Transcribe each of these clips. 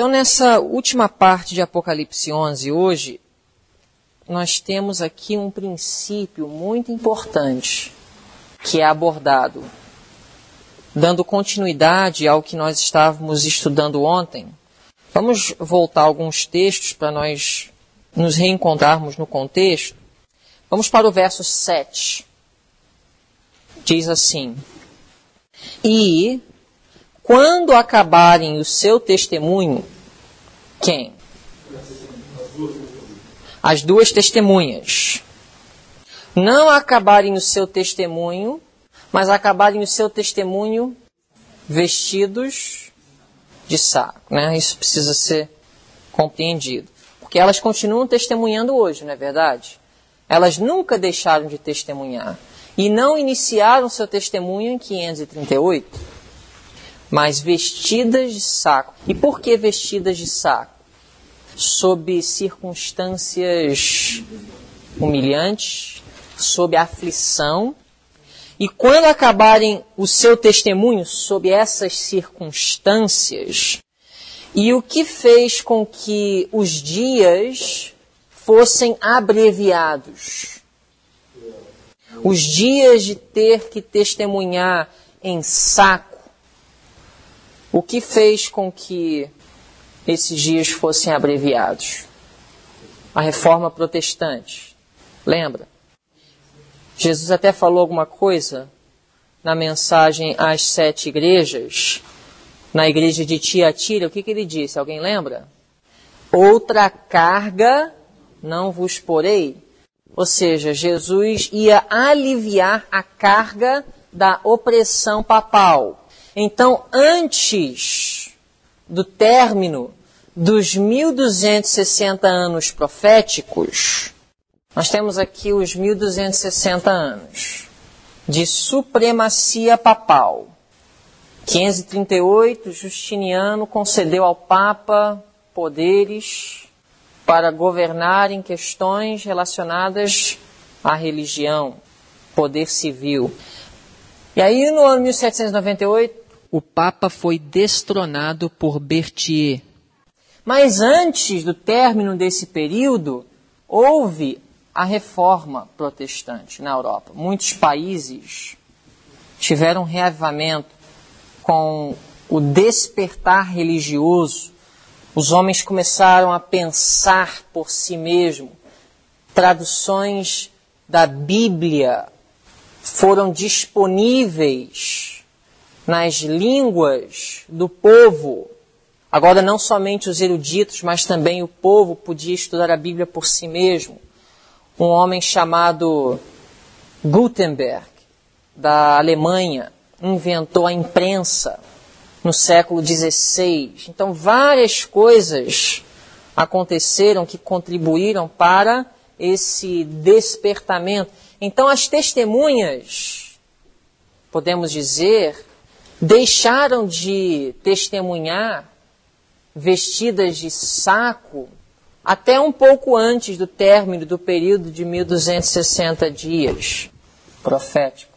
Então, nessa última parte de Apocalipse 11, hoje, nós temos aqui um princípio muito importante que é abordado, dando continuidade ao que nós estávamos estudando ontem. Vamos voltar a alguns textos para nós nos reencontrarmos no contexto. Vamos para o verso 7. Diz assim: E quando acabarem o seu testemunho, quem? As duas testemunhas. Não acabarem o seu testemunho, mas acabarem o seu testemunho vestidos de saco, né? Isso precisa ser compreendido. Porque elas continuam testemunhando hoje, não é verdade? Elas nunca deixaram de testemunhar. E não iniciaram seu testemunho em 538, mas vestidas de saco. E por que vestidas de saco? Sob circunstâncias humilhantes, sob aflição. E quando acabarem o seu testemunho sob essas circunstâncias, e o que fez com que os dias fossem abreviados? Os dias de ter que testemunhar em saco, o que fez com que esses dias fossem abreviados? A Reforma Protestante. Lembra? Jesus até falou alguma coisa na mensagem às 7 igrejas, na igreja de Tiatira. O que ele disse? Alguém lembra? Outra carga não vos porei. Ou seja, Jesus ia aliviar a carga da opressão papal. Então, antes do término dos 1260 anos proféticos, nós temos aqui os 1260 anos de supremacia papal. 538, Justiniano concedeu ao Papa poderes para governar em questões relacionadas à religião, poder civil. E aí, no ano 1798, o Papa foi destronado por Berthier. Mas antes do término desse período, houve a Reforma Protestante na Europa. Muitos países tiveram reavivamento com o despertar religioso. Os homens começaram a pensar por si mesmos. Traduções da Bíblia foram disponíveis nas línguas do povo. Agora, não somente os eruditos, mas também o povo podia estudar a Bíblia por si mesmo. Um homem chamado Gutenberg, da Alemanha, inventou a imprensa no século XVI. Então, várias coisas aconteceram que contribuíram para esse despertamento. Então, as testemunhas, podemos dizer, deixaram de testemunhar vestidas de saco até um pouco antes do término do período de 1260 dias proféticos.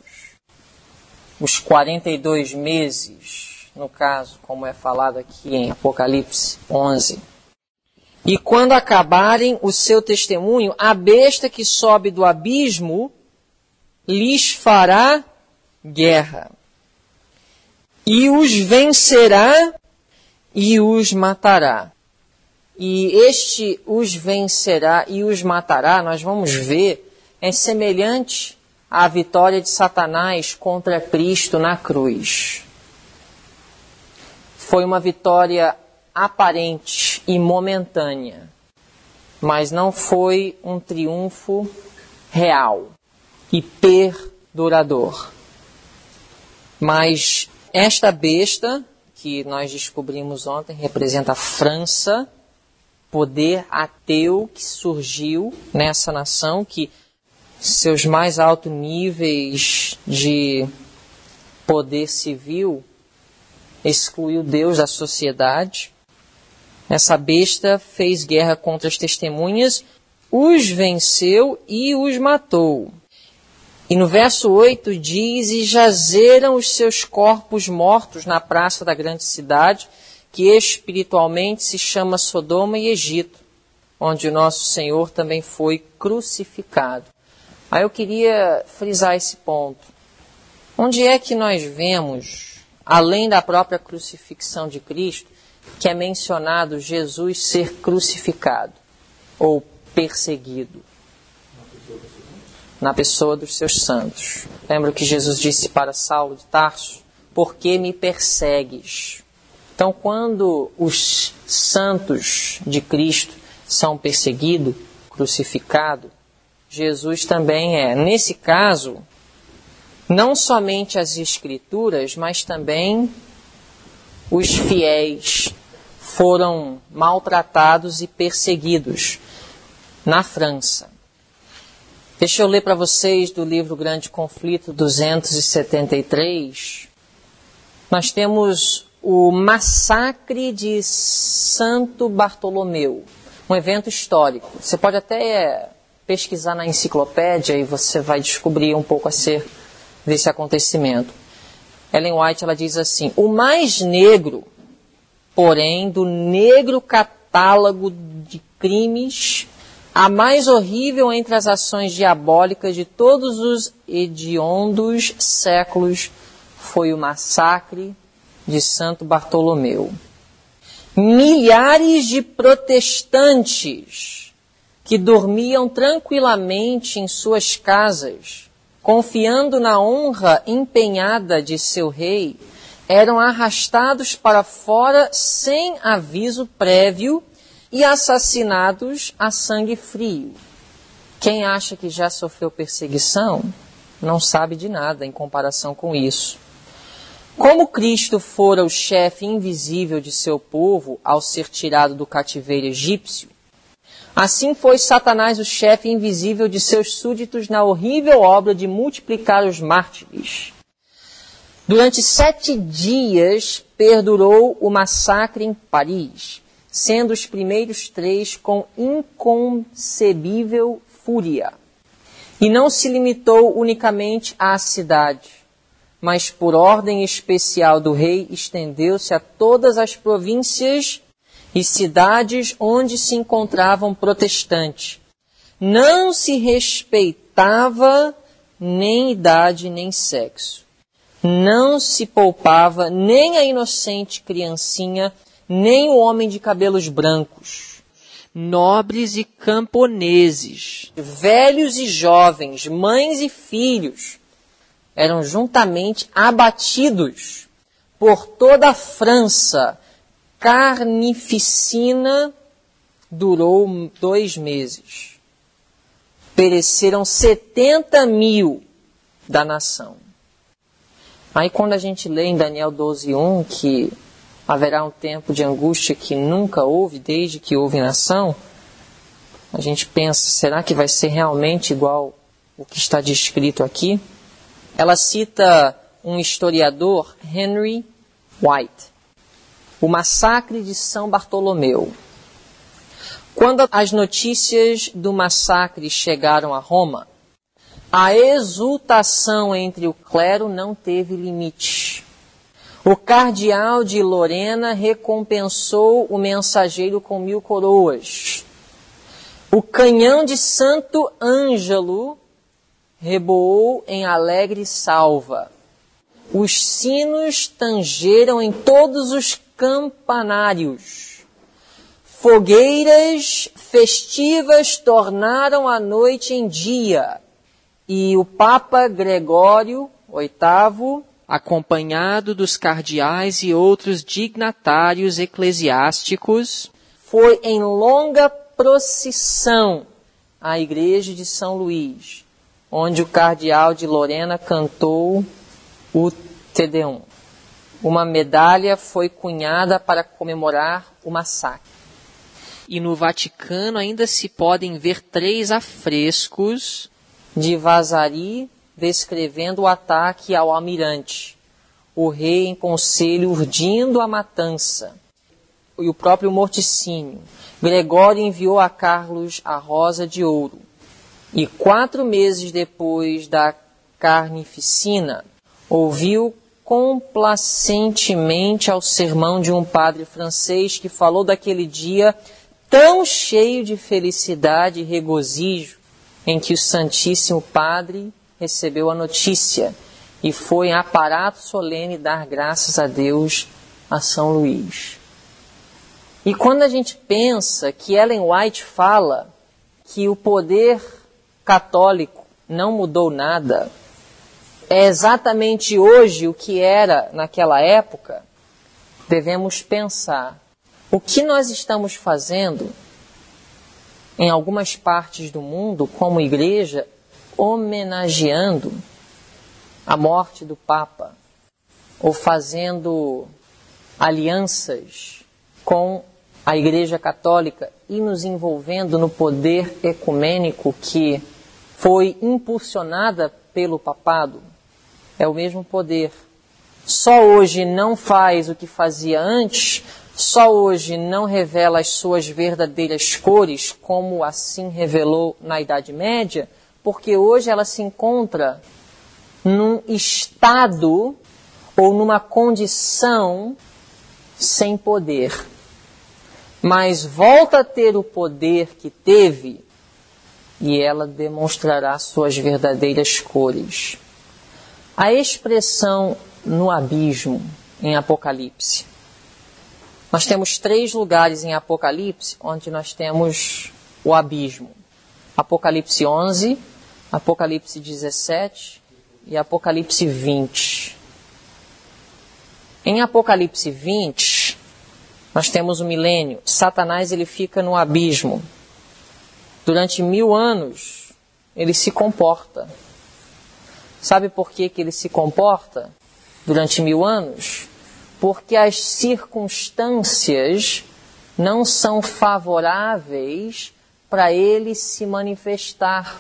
Os 42 meses, no caso, como é falado aqui em Apocalipse 11. E quando acabarem o seu testemunho, a besta que sobe do abismo lhes fará guerra. E os vencerá e os matará. E este os vencerá e os matará, nós vamos ver, é semelhante à vitória de Satanás contra Cristo na cruz. Foi uma vitória aparente e momentânea, mas não foi um triunfo real e perdurador. Mas esta besta, que nós descobrimos ontem, representa a França, poder ateu que surgiu nessa nação, que seus mais altos níveis de poder civil excluiu Deus da sociedade. Essa besta fez guerra contra as testemunhas, os venceu e os matou. E no verso 8 diz: E jazeram os seus corpos mortos na praça da grande cidade, que espiritualmente se chama Sodoma e Egito, onde o nosso Senhor também foi crucificado. Aí eu queria frisar esse ponto. Onde é que nós vemos, além da própria crucifixão de Cristo, que é mencionado Jesus ser crucificado ou perseguido? Na pessoa dos seus santos. Lembra que Jesus disse para Saulo de Tarso? Por que me persegues? Então, quando os santos de Cristo são perseguidos, crucificados, Jesus também é. Nesse caso, não somente as Escrituras, mas também os fiéis foram maltratados e perseguidos na França. Deixa eu ler para vocês do livro Grande Conflito 273. Nós temos o massacre de Santo Bartolomeu, um evento histórico. Você pode até pesquisar na enciclopédia e você vai descobrir um pouco acerca desse acontecimento. Ellen White ela diz assim: o mais negro, porém, do negro catálogo de crimes, a mais horrível entre as ações diabólicas de todos os hediondos séculos, foi o massacre de Santo Bartolomeu. Milhares de protestantes que dormiam tranquilamente em suas casas, confiando na honra empenhada de seu rei, eram arrastados para fora sem aviso prévio e assassinados a sangue frio. Quem acha que já sofreu perseguição não sabe de nada em comparação com isso. Como Cristo fora o chefe invisível de seu povo ao ser tirado do cativeiro egípcio, assim foi Satanás o chefe invisível de seus súditos na horrível obra de multiplicar os mártires. Durante 7 dias perdurou o massacre em Paris, sendo os primeiros 3 com inconcebível fúria. E não se limitou unicamente à cidade, mas por ordem especial do rei estendeu-se a todas as províncias e cidades onde se encontravam protestantes. Não se respeitava nem idade nem sexo. Não se poupava nem a inocente criancinha, nem o homem de cabelos brancos. Nobres e camponeses, velhos e jovens, mães e filhos, eram juntamente abatidos. Por toda a França, carnificina durou 2 meses. Pereceram 70.000 da nação. Aí quando a gente lê em Daniel 12:1 que haverá um tempo de angústia que nunca houve, desde que houve nação, a gente pensa, será que vai ser realmente igual o que está descrito aqui? Ela cita um historiador, Henry White, o massacre de São Bartolomeu. Quando as notícias do massacre chegaram a Roma, a exultação entre o clero não teve limite. O cardeal de Lorena recompensou o mensageiro com 1000 coroas. O canhão de Santo Ângelo reboou em alegre salva. Os sinos tangeram em todos os campanários. Fogueiras festivas tornaram a noite em dia. E o Papa Gregório VIII, acompanhado dos cardeais e outros dignatários eclesiásticos, foi em longa procissão à igreja de São Luís, onde o cardeal de Lorena cantou o Te Deum. Uma medalha foi cunhada para comemorar o massacre. E no Vaticano ainda se podem ver 3 afrescos de Vasari descrevendo o ataque ao almirante, o rei em conselho urdindo a matança, e o próprio morticínio. Gregório enviou a Carlos a rosa de ouro, e 4 meses depois da carnificina, ouviu complacentemente ao sermão de um padre francês que falou daquele dia tão cheio de felicidade e regozijo em que o Santíssimo Padre recebeu a notícia e foi em aparato solene dar graças a Deus a São Luís. E quando a gente pensa que Ellen White fala que o poder católico não mudou nada, é exatamente hoje o que era naquela época, devemos pensar o que nós estamos fazendo em algumas partes do mundo como igreja, homenageando a morte do Papa ou fazendo alianças com a Igreja Católica e nos envolvendo no poder ecumênico que foi impulsionada pelo papado. É o mesmo poder. Só hoje não faz o que fazia antes, só hoje não revela as suas verdadeiras cores, como assim revelou na Idade Média, porque hoje ela se encontra num estado ou numa condição sem poder. Mas volta a ter o poder que teve e ela demonstrará suas verdadeiras cores. A expressão no abismo, em Apocalipse. Nós temos 3 lugares em Apocalipse onde nós temos o abismo. Apocalipse 11, Apocalipse 17 e Apocalipse 20. Em Apocalipse 20, nós temos o milênio. Satanás ele fica no abismo. Durante 1000 anos, ele se comporta. Sabe por que ele se comporta durante 1000 anos? Porque as circunstâncias não são favoráveis para ele se manifestar.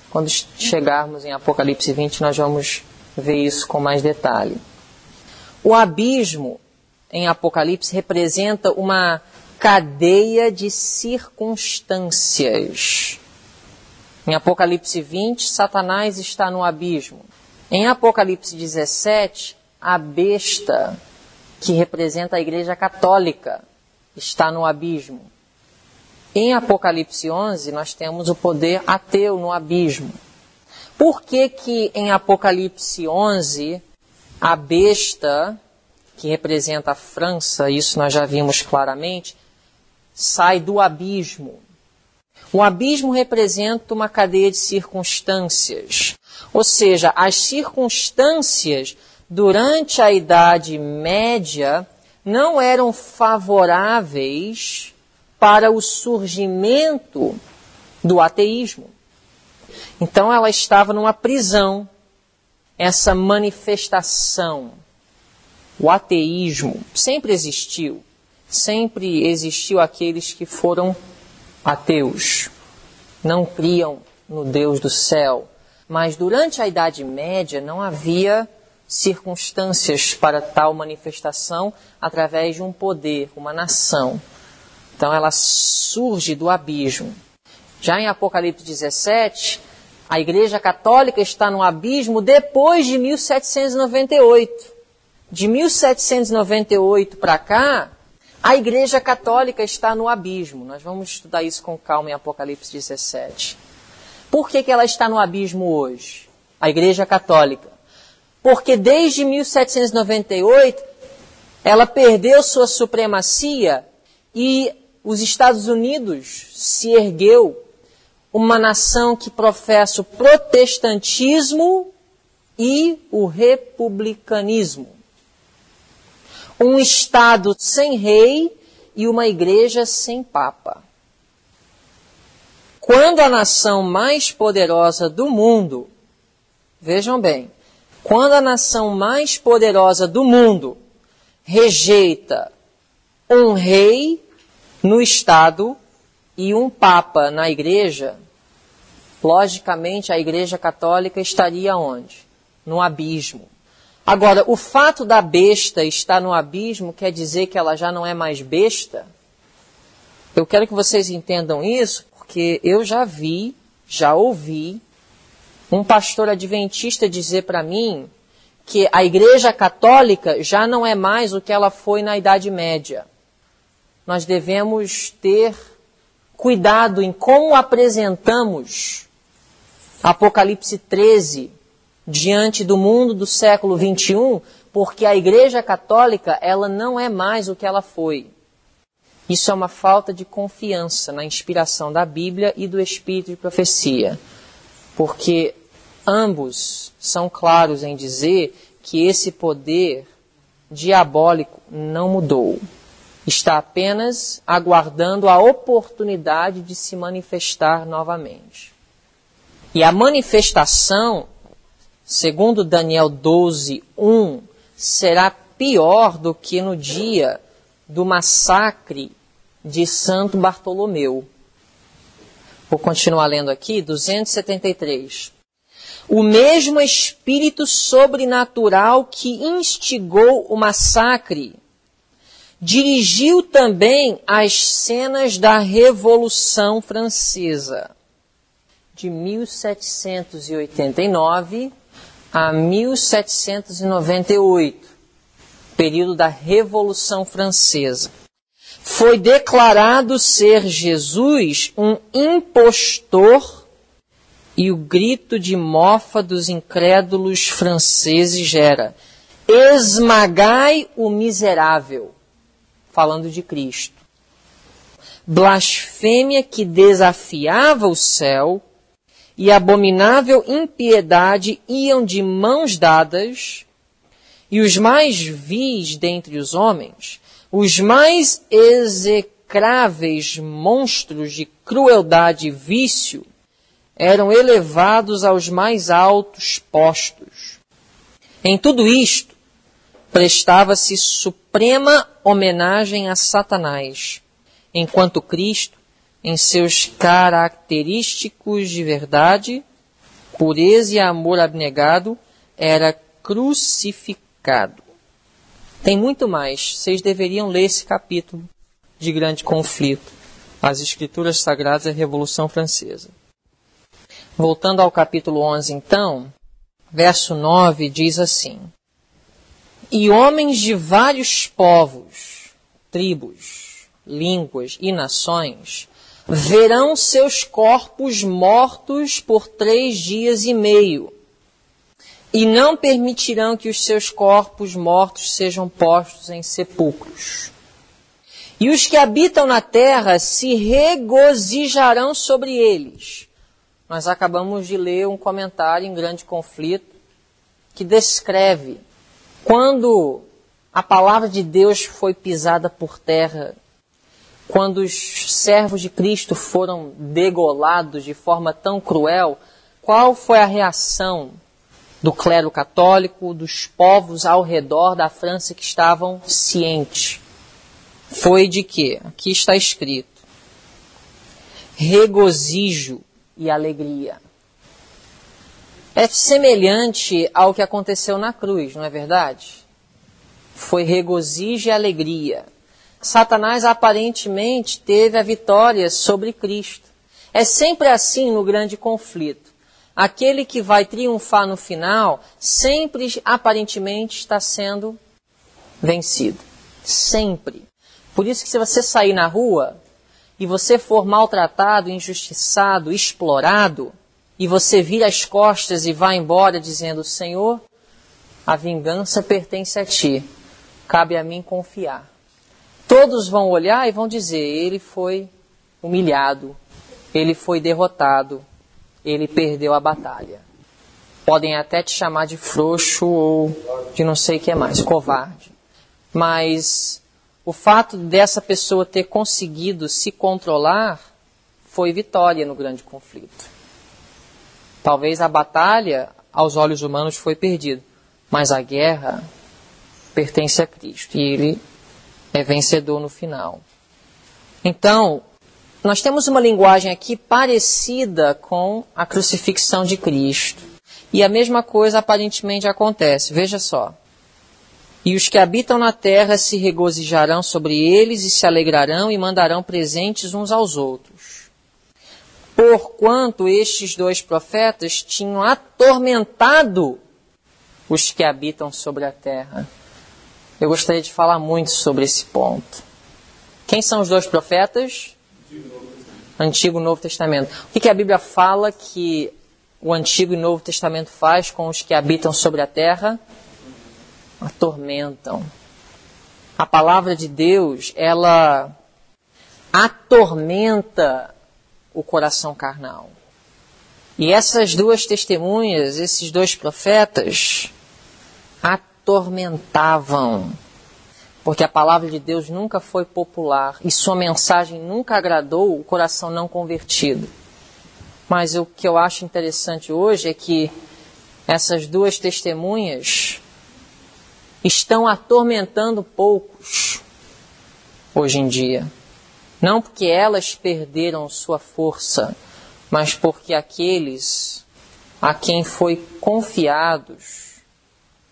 Quando chegarmos em Apocalipse 20, nós vamos ver isso com mais detalhe. O abismo em Apocalipse representa uma cadeia de circunstâncias. Em Apocalipse 20, Satanás está no abismo. Em Apocalipse 17, a besta, que representa a Igreja Católica, está no abismo. Em Apocalipse 11, nós temos o poder ateu no abismo. Por que que em Apocalipse 11, a besta, que representa a França, isso nós já vimos claramente, sai do abismo? O abismo representa uma cadeia de circunstâncias. Ou seja, as circunstâncias durante a Idade Média não eram favoráveis para o surgimento do ateísmo. Então ela estava numa prisão, essa manifestação. O ateísmo sempre existiu aqueles que foram ateus, não criam no Deus do céu. Mas durante a Idade Média não havia circunstâncias para tal manifestação através de um poder, uma nação. Então ela surge do abismo. Já em Apocalipse 17, a Igreja Católica está no abismo depois de 1798. De 1798 para cá, a Igreja Católica está no abismo. Nós vamos estudar isso com calma em Apocalipse 17. Por que ela está no abismo hoje? A Igreja Católica. Porque desde 1798, ela perdeu sua supremacia e os Estados Unidos se ergueu uma nação que professa o protestantismo e o republicanismo. Um Estado sem rei e uma igreja sem papa. Quando a nação mais poderosa do mundo, vejam bem, quando a nação mais poderosa do mundo rejeita um rei no Estado e um papa na igreja, logicamente a Igreja Católica estaria onde? No abismo. Agora, o fato da besta estar no abismo quer dizer que ela já não é mais besta? Eu quero que vocês entendam isso, porque eu já ouvi um pastor adventista dizer para mim que a Igreja Católica já não é mais o que ela foi na Idade Média. Nós devemos ter cuidado em como apresentamos Apocalipse 13 diante do mundo do século 21, porque a Igreja Católica ela não é mais o que ela foi. Isso é uma falta de confiança na inspiração da Bíblia e do Espírito de profecia, porque ambos são claros em dizer que esse poder diabólico não mudou. Está apenas aguardando a oportunidade de se manifestar novamente. E a manifestação, segundo Daniel 12:1, será pior do que no dia do massacre de Santo Bartolomeu. Vou continuar lendo aqui, 273. O mesmo espírito sobrenatural que instigou o massacre dirigiu também as cenas da Revolução Francesa, de 1789 a 1798, período da Revolução Francesa. Foi declarado ser Jesus um impostor e o grito de mofa dos incrédulos franceses era: esmagai o miserável, falando de Cristo. Blasfêmia que desafiava o céu e abominável impiedade iam de mãos dadas, e os mais vis dentre os homens, os mais execráveis monstros de crueldade e vício, eram elevados aos mais altos postos. Em tudo isto, prestava-se suprema homenagem a Satanás, enquanto Cristo, em seus característicos de verdade, pureza e amor abnegado, era crucificado. Tem muito mais. Vocês deveriam ler esse capítulo de grande conflito. As Escrituras Sagradas e a Revolução Francesa. Voltando ao capítulo 11, então, verso 9 diz assim: E homens de vários povos, tribos, línguas e nações verão seus corpos mortos por 3 dias e meio, e não permitirão que os seus corpos mortos sejam postos em sepulcros. E os que habitam na terra se regozijarão sobre eles. Nós acabamos de ler um comentário em Grande Conflito que descreve quando a palavra de Deus foi pisada por terra, quando os servos de Cristo foram degolados de forma tão cruel, qual foi a reação do clero católico, dos povos ao redor da França que estavam cientes? Foi de quê? Aqui está escrito: regozijo e alegria. É semelhante ao que aconteceu na cruz, não é verdade? Foi regozijo e alegria. Satanás aparentemente teve a vitória sobre Cristo. É sempre assim no grande conflito. Aquele que vai triunfar no final, sempre aparentemente está sendo vencido. Sempre. Por isso que se você sair na rua e você for maltratado, injustiçado, explorado, e você vira as costas e vai embora dizendo: Senhor, a vingança pertence a ti, cabe a mim confiar. Todos vão olhar e vão dizer: ele foi humilhado, ele foi derrotado, ele perdeu a batalha. Podem até te chamar de frouxo ou de não sei o que mais, covarde. Mas o fato dessa pessoa ter conseguido se controlar foi vitória no grande conflito. Talvez a batalha, aos olhos humanos, foi perdida, mas a guerra pertence a Cristo e ele é vencedor no final. Então, nós temos uma linguagem aqui parecida com a crucifixão de Cristo. E a mesma coisa aparentemente acontece. Veja só. E os que habitam na terra se regozijarão sobre eles e se alegrarão e mandarão presentes uns aos outros. Porquanto estes 2 profetas tinham atormentado os que habitam sobre a terra. Eu gostaria de falar muito sobre esse ponto. Quem são os dois profetas? Antigo e Novo Testamento. O que a Bíblia fala que o Antigo e Novo Testamento faz com os que habitam sobre a terra? Atormentam. A palavra de Deus, ela atormenta o coração carnal. E essas duas testemunhas, esses dois profetas, atormentavam. Porque a palavra de Deus nunca foi popular e sua mensagem nunca agradou o coração não convertido. Mas o que eu acho interessante hoje é que essas duas testemunhas estão atormentando poucos hoje em dia. Não porque elas perderam sua força, mas porque aqueles a quem foi confiados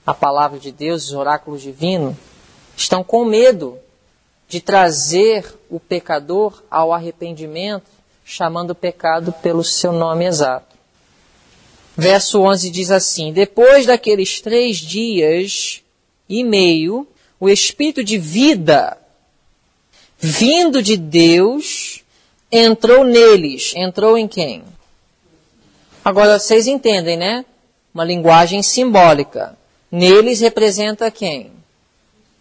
a palavra de Deus, os oráculos divinos, estão com medo de trazer o pecador ao arrependimento, chamando o pecado pelo seu nome exato. Verso 11 diz assim: depois daqueles 3 dias e meio, o Espírito de vida, vindo de Deus, entrou neles. Entrou em quem? Agora vocês entendem, né? Uma linguagem simbólica. Neles representa quem?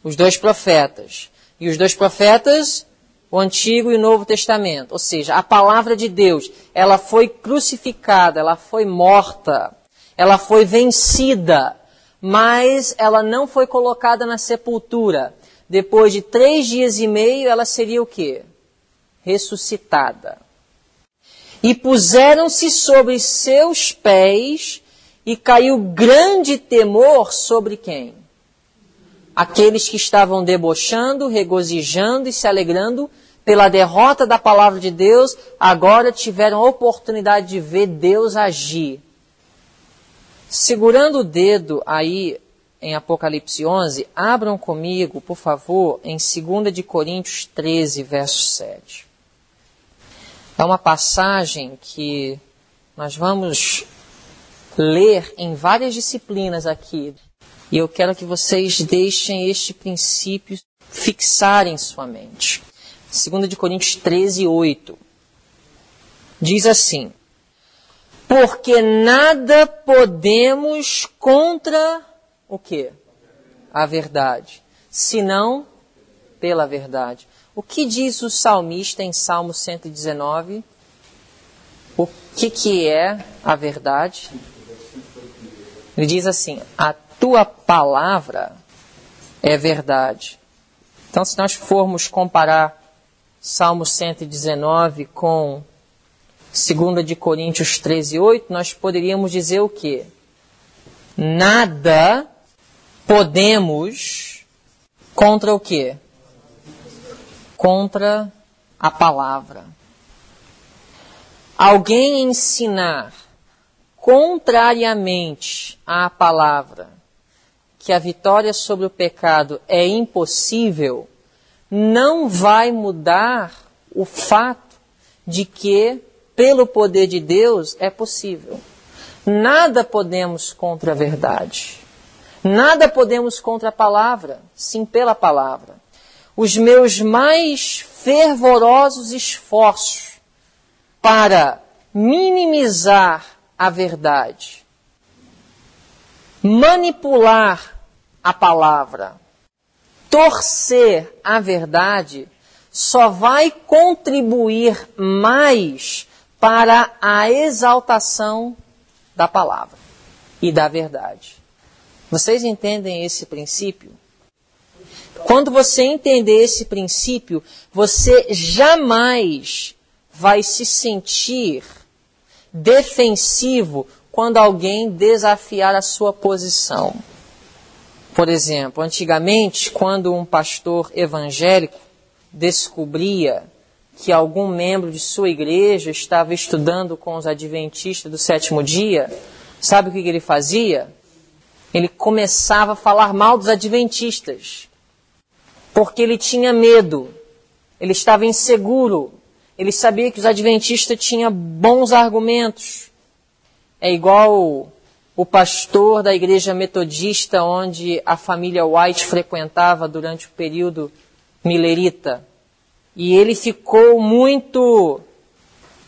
Os 2 profetas. E os 2 profetas, o Antigo e o Novo Testamento. Ou seja, a palavra de Deus, ela foi crucificada, ela foi morta, ela foi vencida, mas ela não foi colocada na sepultura. Depois de 3 dias e meio, ela seria o quê? Ressuscitada. E puseram-se sobre seus pés, e caiu grande temor sobre quem? Aqueles que estavam debochando, regozijando e se alegrando pela derrota da palavra de Deus, agora tiveram a oportunidade de ver Deus agir. Segurando o dedo aí em Apocalipse 11, abram comigo, por favor, em 2 de Coríntios 13, verso 7. É uma passagem que nós vamos ler em várias disciplinas aqui. E eu quero que vocês deixem este princípio fixar em sua mente. 2 de Coríntios 13, 8. Diz assim: porque nada podemos contra o quê? A verdade, senão pela verdade. O que diz o salmista em Salmo 119? O que é a verdade? Ele diz assim: a tua palavra é verdade. Então, se nós formos comparar Salmo 119 com 2 de Coríntios 13, 8, nós poderíamos dizer o quê? Nada podemos contra o quê? Contra a palavra. Alguém ensinar contrariamente à palavra que a vitória sobre o pecado é impossível, não vai mudar o fato de que, pelo poder de Deus, é possível. Nada podemos contra a verdade. Nada podemos contra a palavra, sim pela palavra. Os meus mais fervorosos esforços para minimizar a verdade, manipular a palavra, torcer a verdade, só vai contribuir mais para a exaltação da palavra e da verdade. Vocês entendem esse princípio? Quando você entender esse princípio, você jamais vai se sentir defensivo quando alguém desafiar a sua posição. Por exemplo, antigamente, quando um pastor evangélico descobria que algum membro de sua igreja estava estudando com os adventistas do 7º dia, sabe o que ele fazia? Ele começava a falar mal dos adventistas, porque ele tinha medo, ele estava inseguro, ele sabia que os adventistas tinham bons argumentos. É igual o pastor da igreja metodista onde a família White frequentava durante o período milerita. E ele ficou muito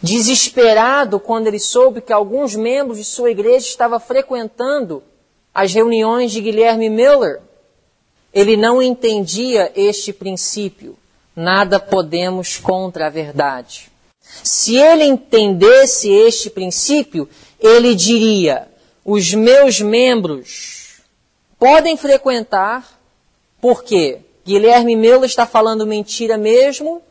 desesperado quando ele soube que alguns membros de sua igreja estavam frequentando as reuniões de Guilherme Miller. Ele não entendia este princípio. Nada podemos contra a verdade. Se ele entendesse este princípio, ele diria: os meus membros podem frequentar, porque Guilherme Miller está falando mentira mesmo,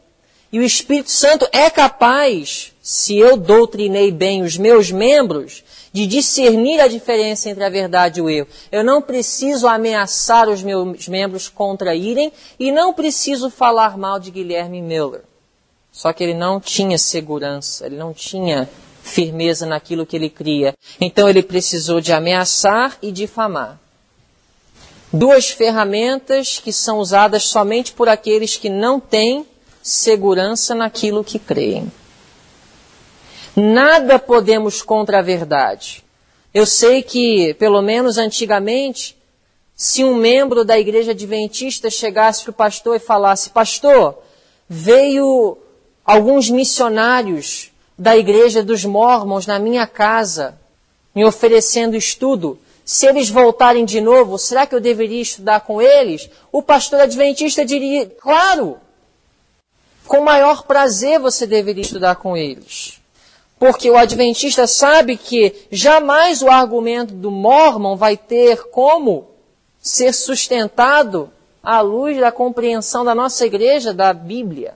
e o Espírito Santo é capaz, se eu doutrinei bem os meus membros, de discernir a diferença entre a verdade e o erro. Eu não preciso ameaçar os meus membros contra irem e não preciso falar mal de Guilherme Miller. Só que ele não tinha segurança, ele não tinha firmeza naquilo que ele cria. Então ele precisou de ameaçar e difamar. Duas ferramentas que são usadas somente por aqueles que não têm segurança naquilo que creem. Nada podemos contra a verdade. Eu sei que, pelo menos antigamente, se um membro da igreja adventista chegasse para o pastor e falasse: pastor, veio alguns missionários da igreja dos Mormons na minha casa, me oferecendo estudo. Se eles voltarem de novo, será que eu deveria estudar com eles? O pastor adventista diria: claro, com maior prazer você deveria estudar com eles. Porque o adventista sabe que jamais o argumento do Mormon vai ter como ser sustentado à luz da compreensão da nossa igreja, da Bíblia.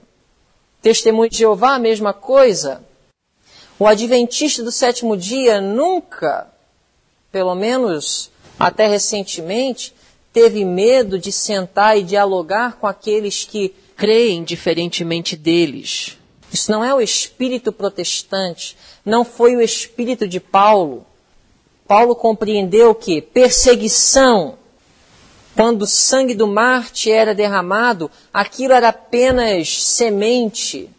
Testemunho de Jeová, a mesma coisa. O adventista do sétimo dia nunca, pelo menos até recentemente, teve medo de sentar e dialogar com aqueles que creem diferentemente deles. Isso não é o espírito protestante, não foi o espírito de Paulo. Paulo compreendeu que perseguição, quando o sangue do mártir era derramado, aquilo era apenas semente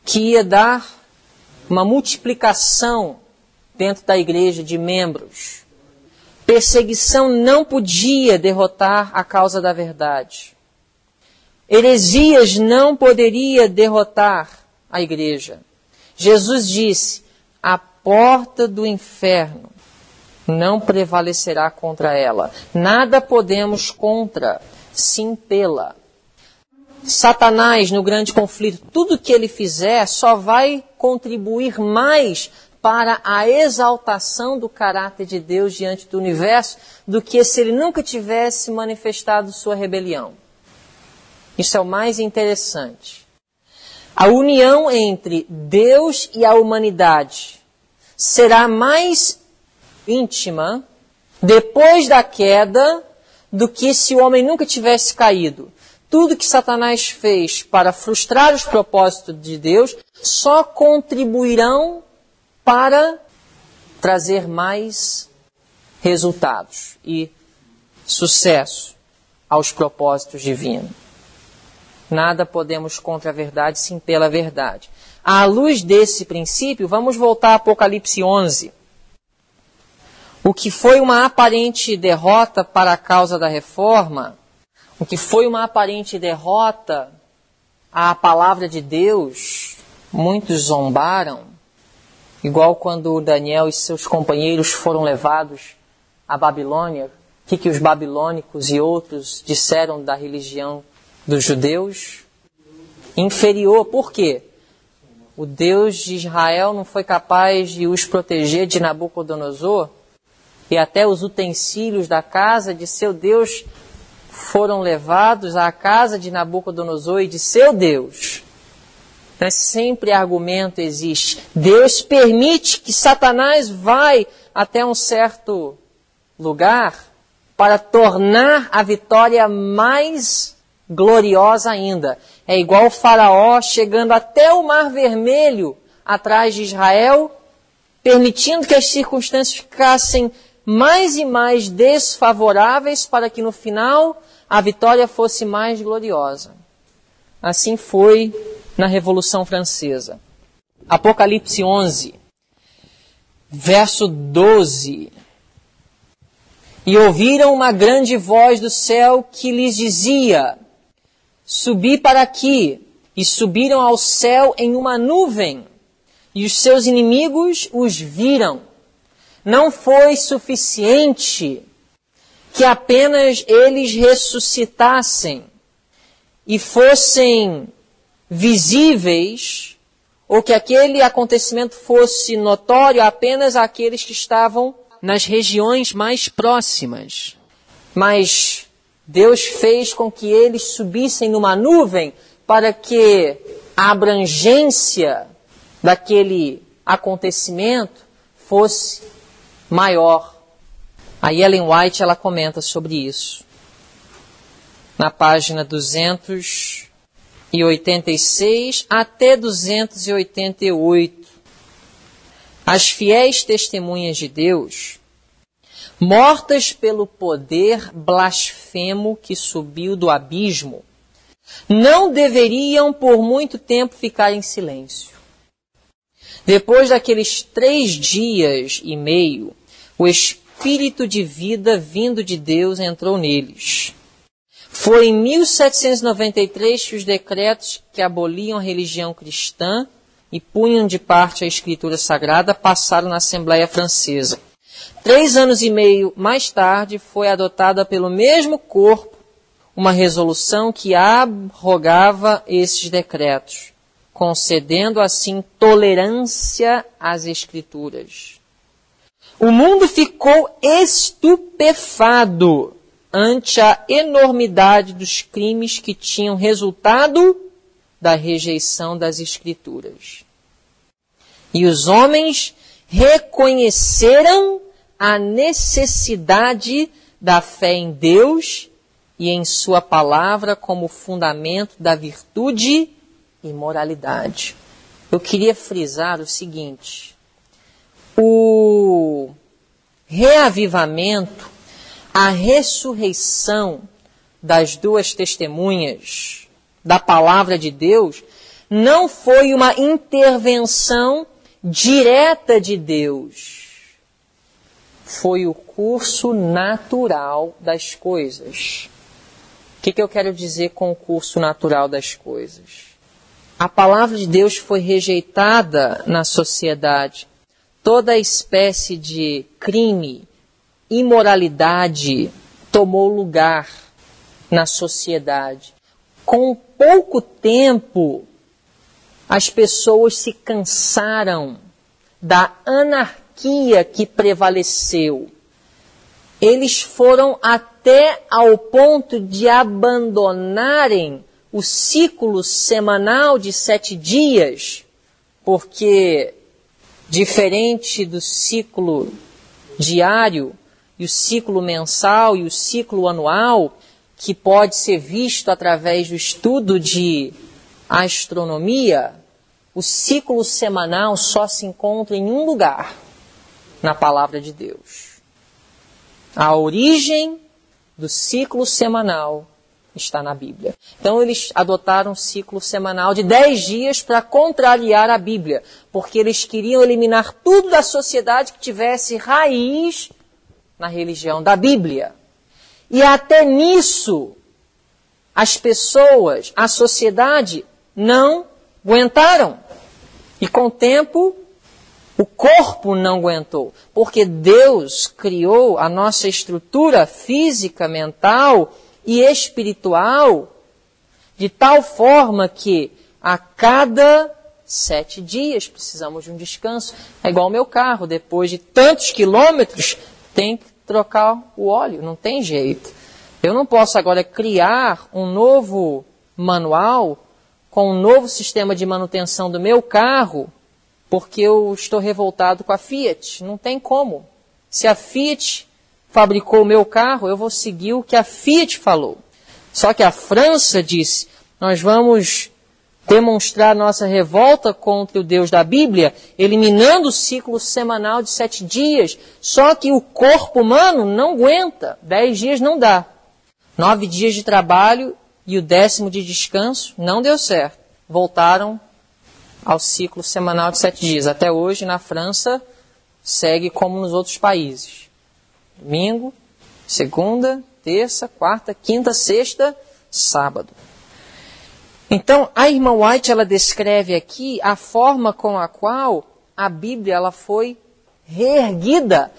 que ia dar uma multiplicação dentro da igreja de membros. Perseguição não podia derrotar a causa da verdade. Heresias não poderia derrotar a igreja. Jesus disse: a porta do inferno não prevalecerá contra ela. Nada podemos contra, sim pela. Satanás, no grande conflito, tudo que ele fizer só vai contribuir mais para a exaltação do caráter de Deus diante do universo do que se ele nunca tivesse manifestado sua rebelião. Isso é o mais interessante. A união entre Deus e a humanidade será mais íntima depois da queda do que se o homem nunca tivesse caído. Tudo que Satanás fez para frustrar os propósitos de Deus só contribuirão para trazer mais resultados e sucesso aos propósitos divinos. Nada podemos contra a verdade, sim pela verdade. À luz desse princípio, vamos voltar a Apocalipse 11. O que foi uma aparente derrota para a causa da reforma, o que foi uma aparente derrota à palavra de Deus, muitos zombaram, igual quando Daniel e seus companheiros foram levados à Babilônia. O que os babilônicos e outros disseram da religião dos judeus? Inferior. Por quê? O Deus de Israel não foi capaz de os proteger de Nabucodonosor? E até os utensílios da casa de seu Deus foram levados à casa de Nabucodonosor e de seu Deus. Mas sempre argumento existe. Deus permite que Satanás vai até um certo lugar para tornar a vitória mais gloriosa ainda. É igual o faraó chegando até o Mar Vermelho atrás de Israel, permitindo que as circunstâncias ficassem mais e mais desfavoráveis para que no final a vitória fosse mais gloriosa. Assim foi na Revolução Francesa. Apocalipse 11, verso 12. E ouviram uma grande voz do céu que lhes dizia: subi para aqui. E subiram ao céu em uma nuvem. E os seus inimigos os viram. Não foi suficiente que apenas eles ressuscitassem e fossem visíveis, ou que aquele acontecimento fosse notório apenas àqueles que estavam nas regiões mais próximas. Mas Deus fez com que eles subissem numa nuvem para que a abrangência daquele acontecimento fosse maior. A Ellen White, ela comenta sobre isso. Na página 286 até 288. As fiéis testemunhas de Deus, mortas pelo poder blasfemo que subiu do abismo, não deveriam por muito tempo ficar em silêncio. Depois daqueles 3 dias e meio, o Espírito de vida vindo de Deus entrou neles. Foi em 1793 que os decretos que aboliam a religião cristã e punham de parte a Escritura Sagrada passaram na Assembleia Francesa. 3 anos e meio mais tarde, foi adotada pelo mesmo corpo uma resolução que abrogava esses decretos, concedendo assim tolerância às Escrituras. O mundo ficou estupefado ante a enormidade dos crimes que tinham resultado da rejeição das Escrituras. E os homens reconheceram a necessidade da fé em Deus e em sua palavra como fundamento da virtude e moralidade. Eu queria frisar o seguinte: o reavivamento, a ressurreição das 2 testemunhas da palavra de Deus não foi uma intervenção direta de Deus. Foi o curso natural das coisas. O que eu quero dizer com o curso natural das coisas? A palavra de Deus foi rejeitada na sociedade. Toda espécie de crime, imoralidade tomou lugar na sociedade. Com pouco tempo, as pessoas se cansaram da anarquia que prevaleceu. Eles foram até ao ponto de abandonarem o ciclo semanal de 7 dias, porque, diferente do ciclo diário, e o ciclo mensal e o ciclo anual, que pode ser visto através do estudo de astronomia, o ciclo semanal só se encontra em um lugar, na palavra de Deus. A origem do ciclo semanal está na Bíblia. Então eles adotaram um ciclo semanal de 10 dias para contrariar a Bíblia, porque eles queriam eliminar tudo da sociedade que tivesse raiz na religião da Bíblia. E até nisso, as pessoas, a sociedade, não aguentaram. E com o tempo, o corpo não aguentou. Porque Deus criou a nossa estrutura física, mental e espiritual de tal forma que a cada 7 dias precisamos de um descanso. É igual ao meu carro, depois de tantos quilômetros, tem que trocar o óleo, não tem jeito. Eu não posso agora criar um novo manual com um novo sistema de manutenção do meu carro porque eu estou revoltado com a Fiat. Não tem como. Se a Fiat fabricou o meu carro, eu vou seguir o que a Fiat falou. Só que a França disse, nós vamos demonstrar nossa revolta contra o Deus da Bíblia, eliminando o ciclo semanal de 7 dias. Só que o corpo humano não aguenta. 10 dias não dá. 9 dias de trabalho e o 10º de descanso não deu certo. Voltaram ao ciclo semanal de 7 dias. Até hoje, na França, segue como nos outros países. Domingo, Segunda, terça, quarta, quinta, sexta, sábado. Então, a irmã White, ela descreve aqui a forma com a qual a Bíblia ela foi reerguida.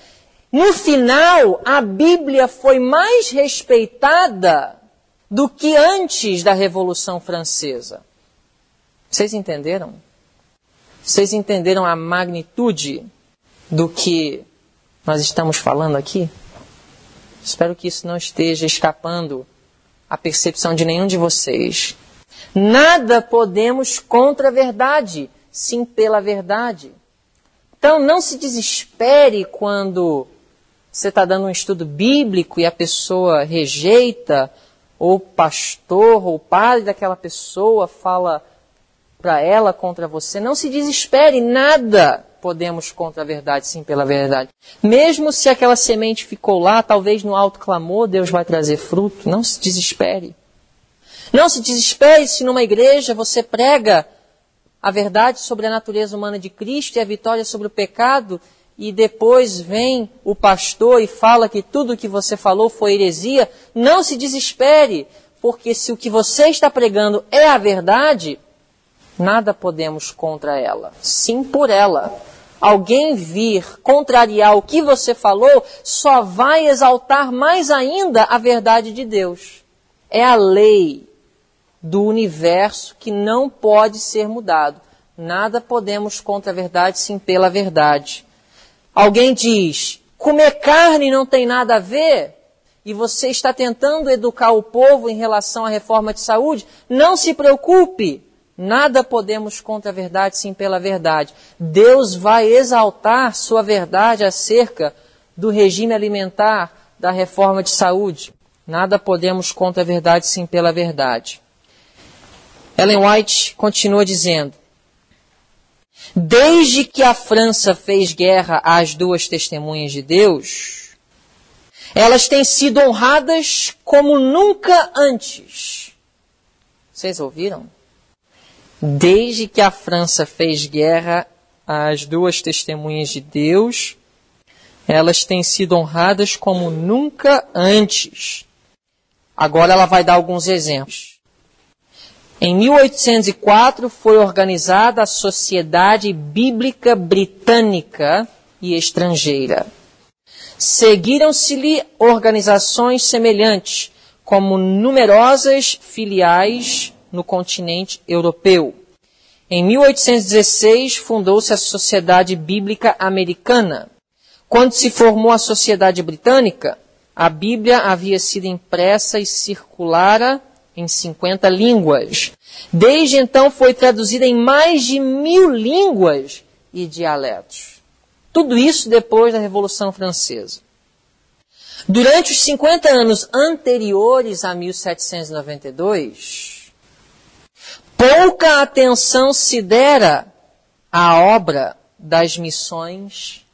No final, a Bíblia foi mais respeitada do que antes da Revolução Francesa. Vocês entenderam? Vocês entenderam a magnitude do que nós estamos falando aqui? Espero que isso não esteja escapando à percepção de nenhum de vocês. Nada podemos contra a verdade, sim pela verdade. Então não se desespere quando você está dando um estudo bíblico e a pessoa rejeita, ou o pastor, ou o padre daquela pessoa fala para ela contra você. Não se desespere, nada podemos contra a verdade, sim pela verdade. Mesmo se aquela semente ficou lá, talvez no alto clamor, Deus vai trazer fruto. Não se desespere. Não se desespere se numa igreja você prega a verdade sobre a natureza humana de Cristo e a vitória sobre o pecado, e depois vem o pastor e fala que tudo o que você falou foi heresia. Não se desespere, porque se o que você está pregando é a verdade, nada podemos contra ela, sim por ela. Alguém vir contrariar o que você falou só vai exaltar mais ainda a verdade de Deus. É a lei do universo que não pode ser mudado. Nada podemos contra a verdade, sim pela verdade. Alguém diz, comer carne não tem nada a ver, e você está tentando educar o povo em relação à reforma de saúde, não se preocupe. Nada podemos contra a verdade, sim pela verdade. Deus vai exaltar sua verdade acerca do regime alimentar, da reforma de saúde. Nada podemos contra a verdade, sim pela verdade. Ellen White continua dizendo, desde que a França fez guerra às duas testemunhas de Deus, elas têm sido honradas como nunca antes. Vocês ouviram? Desde que a França fez guerra às duas testemunhas de Deus, elas têm sido honradas como nunca antes. Agora ela vai dar alguns exemplos. Em 1804 foi organizada a Sociedade Bíblica Britânica e Estrangeira. Seguiram-se-lhe organizações semelhantes, como numerosas filiais no continente europeu. Em 1816 fundou-se a Sociedade Bíblica Americana. Quando se formou a Sociedade Britânica, a Bíblia havia sido impressa e circulara em 50 línguas. Desde então foi traduzida em mais de 1000 línguas e dialetos. Tudo isso depois da Revolução Francesa. Durante os 50 anos anteriores a 1792, pouca atenção se dera à obra das missões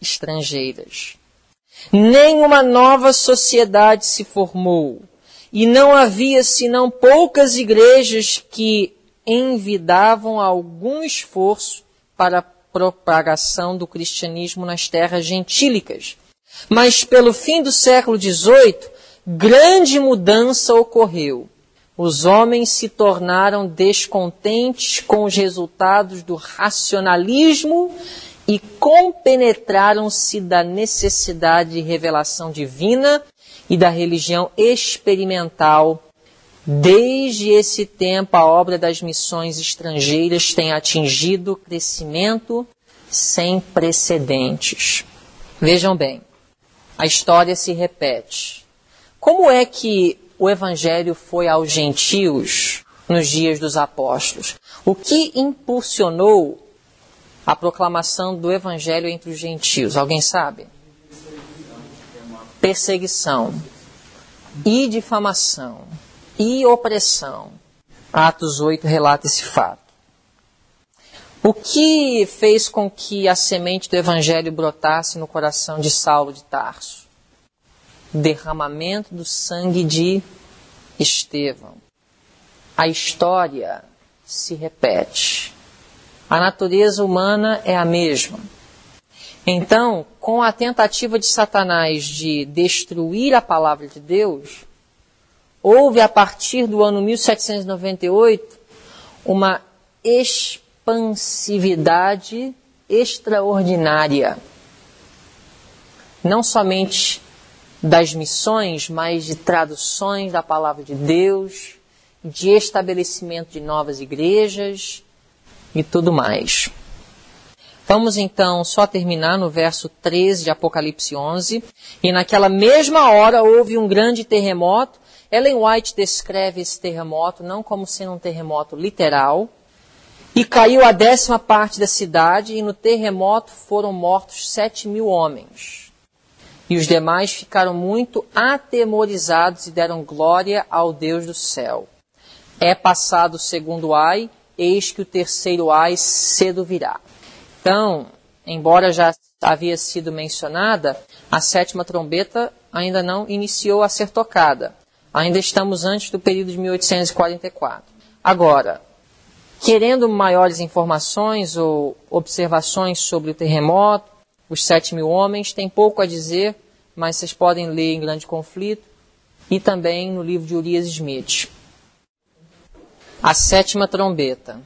estrangeiras. Nenhuma nova sociedade se formou. E não havia senão poucas igrejas que envidavam algum esforço para a propagação do cristianismo nas terras gentílicas. Mas pelo fim do século XVIII, grande mudança ocorreu. Os homens se tornaram descontentes com os resultados do racionalismo e compenetraram-se da necessidade de revelação divina e da religião experimental. Desde esse tempo, a obra das missões estrangeiras tem atingido crescimento sem precedentes. Vejam bem, a história se repete. Como é que o evangelho foi aos gentios nos dias dos apóstolos? O que impulsionou a proclamação do evangelho entre os gentios? Alguém sabe? Perseguição, e difamação, e opressão. Atos 8 relata esse fato. O que fez com que a semente do evangelho brotasse no coração de Saulo de Tarso? Derramamento do sangue de Estevão. A história se repete. A natureza humana é a mesma. Então, com a tentativa de Satanás de destruir a palavra de Deus, houve a partir do ano 1798 uma expansividade extraordinária, não somente das missões, mas de traduções da palavra de Deus, de estabelecimento de novas igrejas e tudo mais. Vamos então só terminar no verso 13 de Apocalipse 11. E naquela mesma hora houve um grande terremoto. Ellen White descreve esse terremoto não como sendo um terremoto literal. E caiu a 10ª parte da cidade, e no terremoto foram mortos 7.000 homens. E os demais ficaram muito atemorizados e deram glória ao Deus do céu. É passado o segundo ai, eis que o terceiro ai cedo virá. Então, embora já havia sido mencionada, a 7ª trombeta ainda não iniciou a ser tocada. Ainda estamos antes do período de 1844. Agora, querendo maiores informações ou observações sobre o terremoto, os 7.000 homens, tem pouco a dizer, mas vocês podem ler em Grande Conflito e também no livro de Urias Smith. A 7ª trombeta.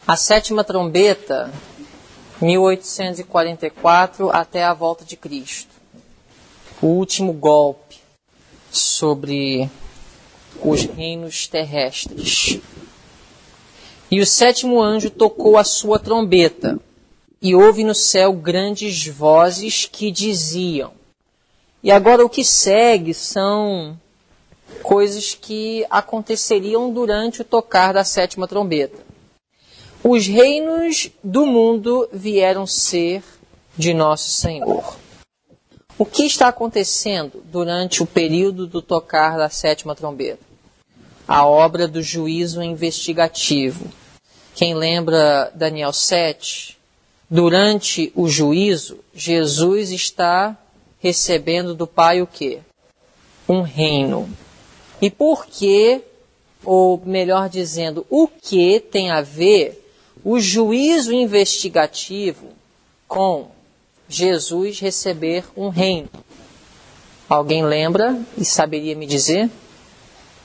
A 7ª trombeta, 1844 até a volta de Cristo. O último golpe sobre os reinos terrestres. E o 7º anjo tocou a sua trombeta, e houve no céu grandes vozes que diziam. E agora o que segue são coisas que aconteceriam durante o tocar da 7ª trombeta. Os reinos do mundo vieram ser de nosso Senhor. O que está acontecendo durante o período do tocar da 7ª trombeta? A obra do juízo investigativo. Quem lembra Daniel 7? Durante o juízo, Jesus está recebendo do Pai o quê? Um reino. E por que, ou melhor dizendo, o que tem a ver o juízo investigativo com Jesus receber um reino? Alguém lembra e saberia me dizer?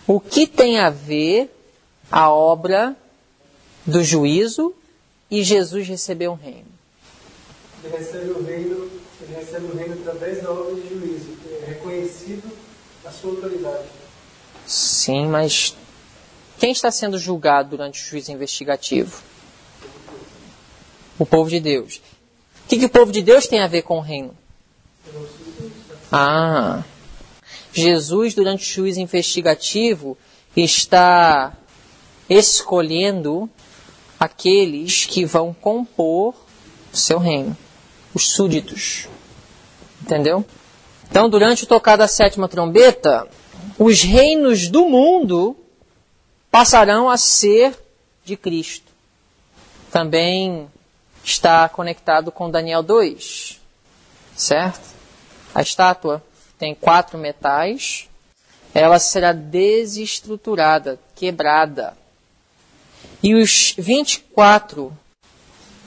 O que tem a ver a obra do juízo e Jesus receber um reino? Ele recebe o reino através da obra de juízo. É reconhecido a sua autoridade. Sim, mas quem está sendo julgado durante o juízo investigativo? O povo de Deus. O que o povo de Deus tem a ver com o reino? Jesus, durante o juízo investigativo, está escolhendo aqueles que vão compor o seu reino. Os súditos. Entendeu? Então, durante o tocar da 7ª trombeta, os reinos do mundo passarão a ser de Cristo. Também está conectado com Daniel 2, certo? A estátua tem 4 metais, ela será desestruturada, quebrada. E os 24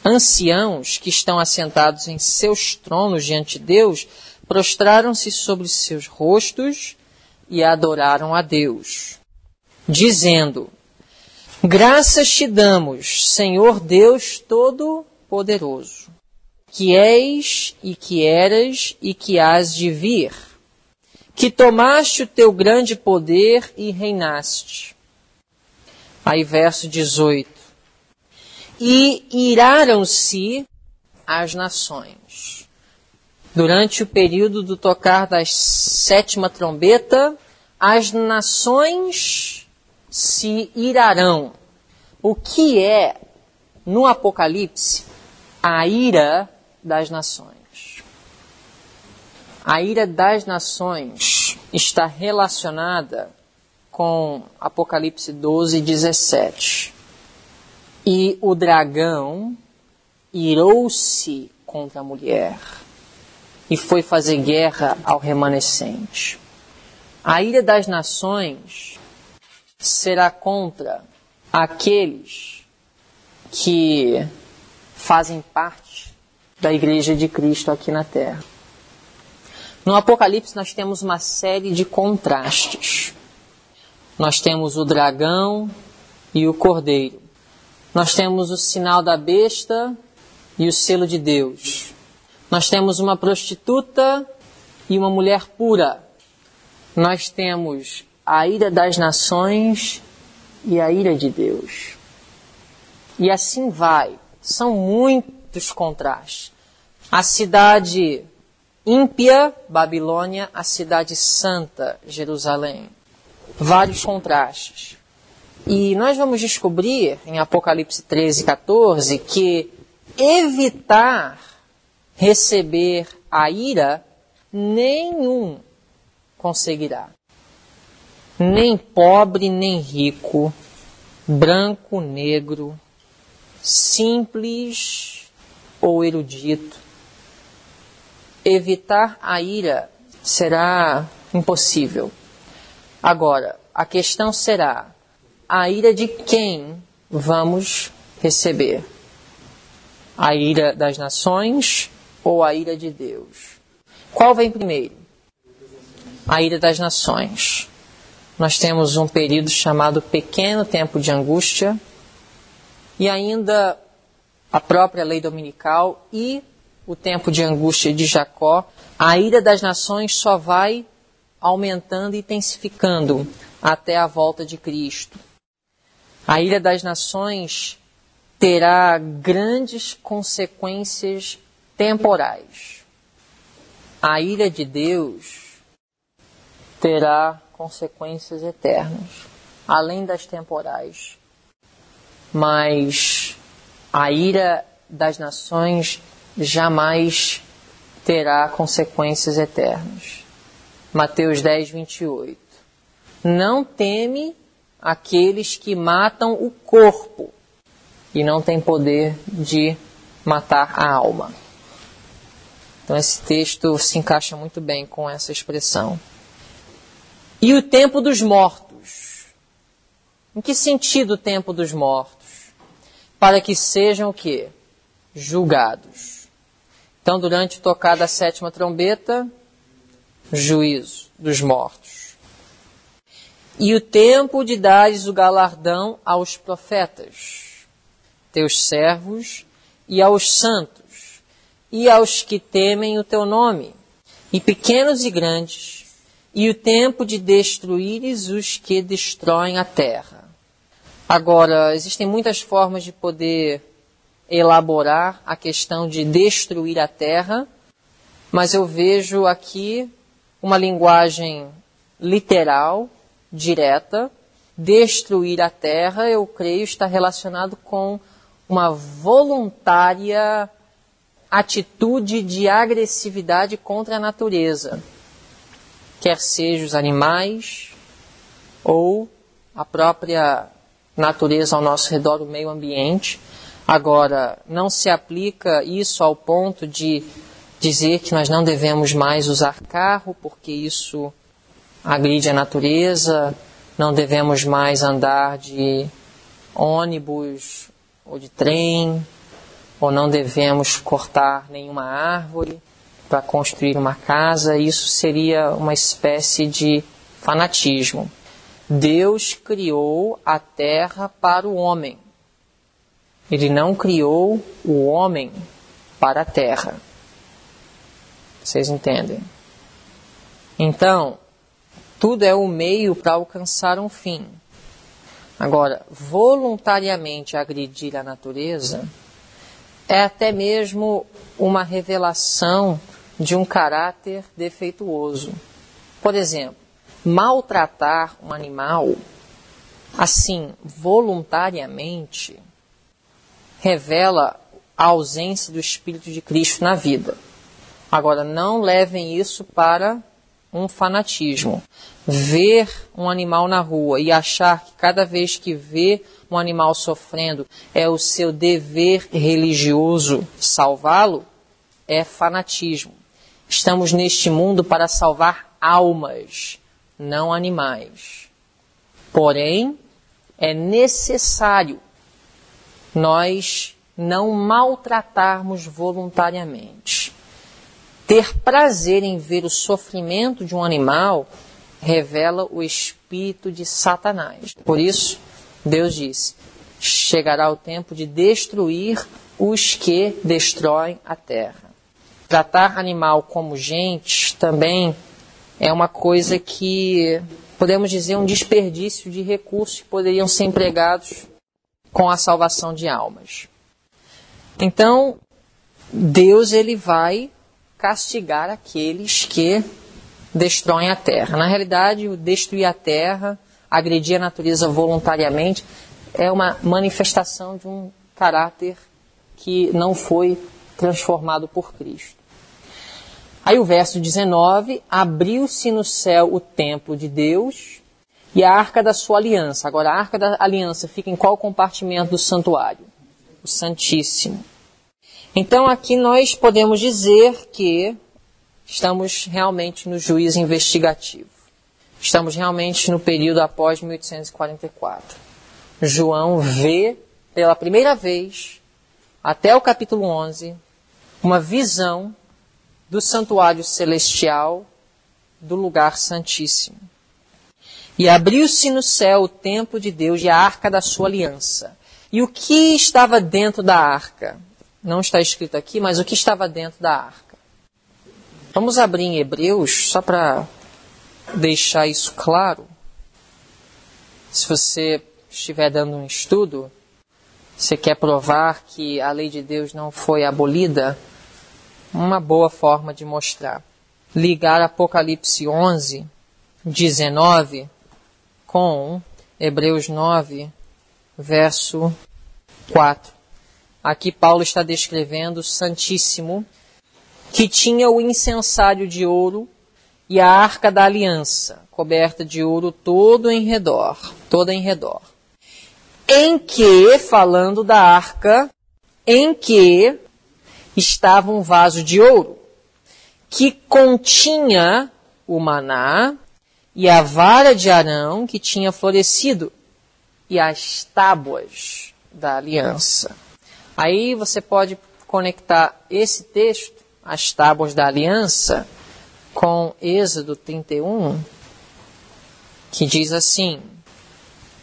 anciãos que estão assentados em seus tronos diante de Deus, prostraram-se sobre seus rostos e adoraram a Deus, dizendo: graças te damos, Senhor Deus Todo-Poderoso, que és e que eras e que hás de vir, que tomaste o teu grande poder e reinaste. Aí verso 18. E iraram-se as nações. Durante o período do tocar da 7ª trombeta, as nações se irarão. O que é, no Apocalipse, a ira das nações? A ira das nações está relacionada com Apocalipse 12, 17. E o dragão irou-se contra a mulher e foi fazer guerra ao remanescente. A ira das nações será contra aqueles que fazem parte da Igreja de Cristo aqui na Terra. No Apocalipse nós temos uma série de contrastes. Nós temos o dragão e o cordeiro. Nós temos o sinal da besta e o selo de Deus. Nós temos uma prostituta e uma mulher pura. Nós temos a ira das nações e a ira de Deus. E assim vai. São muitos contrastes. A cidade ímpia, Babilônia, a cidade santa, Jerusalém. Vários contrastes. E nós vamos descobrir, em Apocalipse 13, 14, que evitar receber a ira, nenhum conseguirá. Nem pobre, nem rico, branco, negro, simples ou erudito. Evitar a ira será impossível. Agora, a questão será, a ira de quem vamos receber? A ira das nações ou a ira de Deus? Qual vem primeiro? A ira das nações. Nós temos um período chamado pequeno tempo de angústia e ainda a própria lei dominical e o tempo de angústia de Jacó. A ira das nações só vai aumentando e intensificando até a volta de Cristo. A ira das nações terá grandes consequências temporais. A ira de Deus terá consequências eternas, além das temporais. Mas a ira das nações jamais terá consequências eternas. Mateus 10, 28. Não teme aqueles que matam o corpo e não têm poder de matar a alma. Então esse texto se encaixa muito bem com essa expressão. E o tempo dos mortos. Em que sentido o tempo dos mortos? Para que sejam o quê? Julgados. Então, durante o tocar da 7ª trombeta, juízo dos mortos. E o tempo de dares o galardão aos profetas, teus servos, e aos santos, e aos que temem o teu nome, e pequenos e grandes, e o tempo de destruíres os que destroem a terra. Agora, existem muitas formas de poder elaborar a questão de destruir a terra, mas eu vejo aqui uma linguagem literal, direta. Destruir a terra, eu creio, está relacionado com uma voluntária atitude de agressividade contra a natureza, quer sejam os animais ou a própria natureza ao nosso redor, o meio ambiente. Agora, não se aplica isso ao ponto de dizer que nós não devemos mais usar carro, porque isso agride a natureza, não devemos mais andar de ônibus ou de trem, ou não devemos cortar nenhuma árvore para construir uma casa. Isso seria uma espécie de fanatismo. Deus criou a terra para o homem. Ele não criou o homem para a terra. Vocês entendem? Então, tudo é o meio para alcançar um fim. Agora, voluntariamente agredir a natureza é até mesmo uma revelação de um caráter defeituoso. Por exemplo, maltratar um animal, assim, voluntariamente, revela a ausência do Espírito de Cristo na vida. Agora, não levem isso para um fanatismo. Ver um animal na rua e achar que cada vez que vê um animal sofrendo é o seu dever religioso salvá-lo, é fanatismo. Estamos neste mundo para salvar almas, não animais. Porém, é necessário nós não maltratarmos voluntariamente. Ter prazer em ver o sofrimento de um animal revela o espírito de Satanás. Por isso, Deus disse, chegará o tempo de destruir os que destroem a terra. Tratar animal como gente também é uma coisa que, podemos dizer, um desperdício de recursos que poderiam ser empregados com a salvação de almas. Então, Deus ele vai castigar aqueles que destroem a terra. Na realidade, o destruir a terra, agredir a natureza voluntariamente, é uma manifestação de um caráter que não foi transformado por Cristo. Aí o verso 19, abriu-se no céu o templo de Deus e a arca da sua aliança. Agora, a arca da aliança fica em qual compartimento do santuário? O Santíssimo. Então, aqui nós podemos dizer que estamos realmente no juízo investigativo. Estamos realmente no período após 1844. João vê pela primeira vez, até o capítulo 11, uma visão do santuário celestial, do lugar santíssimo. E abriu-se no céu o templo de Deus e a arca da sua aliança. E o que estava dentro da arca? Não está escrito aqui, mas o que estava dentro da arca? Vamos abrir em Hebreus, só para deixar isso claro. Se você estiver dando um estudo, você quer provar que a lei de Deus não foi abolida, uma boa forma de mostrar. Ligar Apocalipse 11, 19 com Hebreus 9, verso 4. Aqui Paulo está descrevendo o Santíssimo, que tinha o incensário de ouro e a arca da aliança, coberta de ouro toda em redor. Em que, falando da arca, em que estava um vaso de ouro, que continha o maná e a vara de Arão que tinha florescido, e as tábuas da aliança. Aí você pode conectar esse texto, as tábuas da aliança, com Êxodo 31, que diz assim,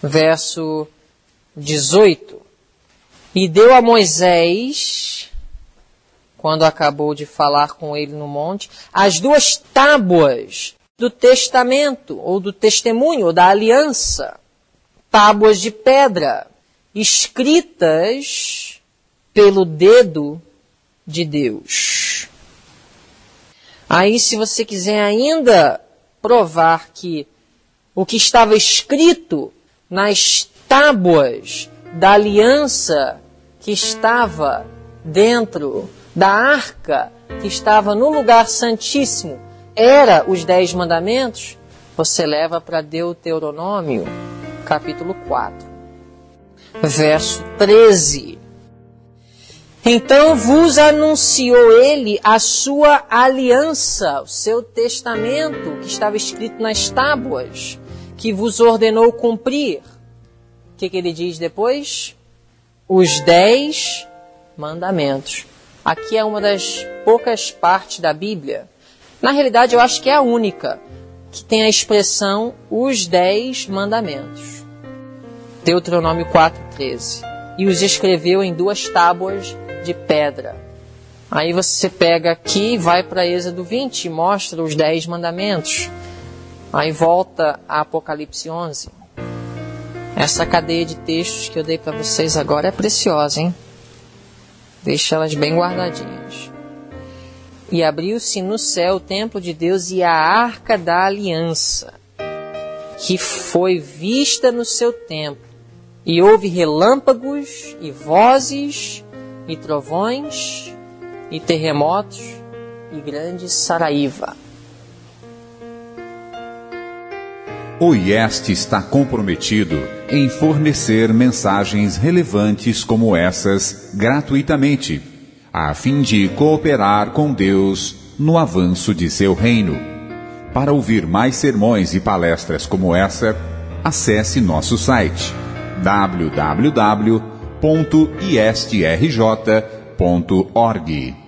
verso 18, e deu a Moisés, quando acabou de falar com ele no monte, as 2 tábuas do testamento, ou do testemunho, ou da aliança, tábuas de pedra, escritas pelo dedo de Deus. Aí, se você quiser ainda provar que o que estava escrito nas tábuas da aliança que estava dentro da arca, que estava no lugar santíssimo, era os 10 mandamentos, você leva para Deuteronômio, capítulo 4, verso 13. Então vos anunciou ele a sua aliança, o seu testamento, que estava escrito nas tábuas, que vos ordenou cumprir. O que ele diz depois? Os 10 mandamentos. Aqui é uma das poucas partes da Bíblia, na realidade eu acho que é a única, que tem a expressão os 10 mandamentos. Deuteronômio 4:13. E os escreveu em 2 tábuas de pedra. Aí você pega aqui e vai para Êxodo 20 e mostra os 10 mandamentos. Aí volta a Apocalipse 11. Essa cadeia de textos que eu dei para vocês agora é preciosa, hein? Deixa elas bem guardadinhas. E abriu-se no céu o templo de Deus e a arca da aliança, que foi vista no seu templo. E houve relâmpagos e vozes e trovões e terremotos e grande saraíva. O IEST está comprometido em fornecer mensagens relevantes como essas gratuitamente, a fim de cooperar com Deus no avanço de seu reino. Para ouvir mais sermões e palestras como essa, acesse nosso site www.iest.org. www.istrj.org.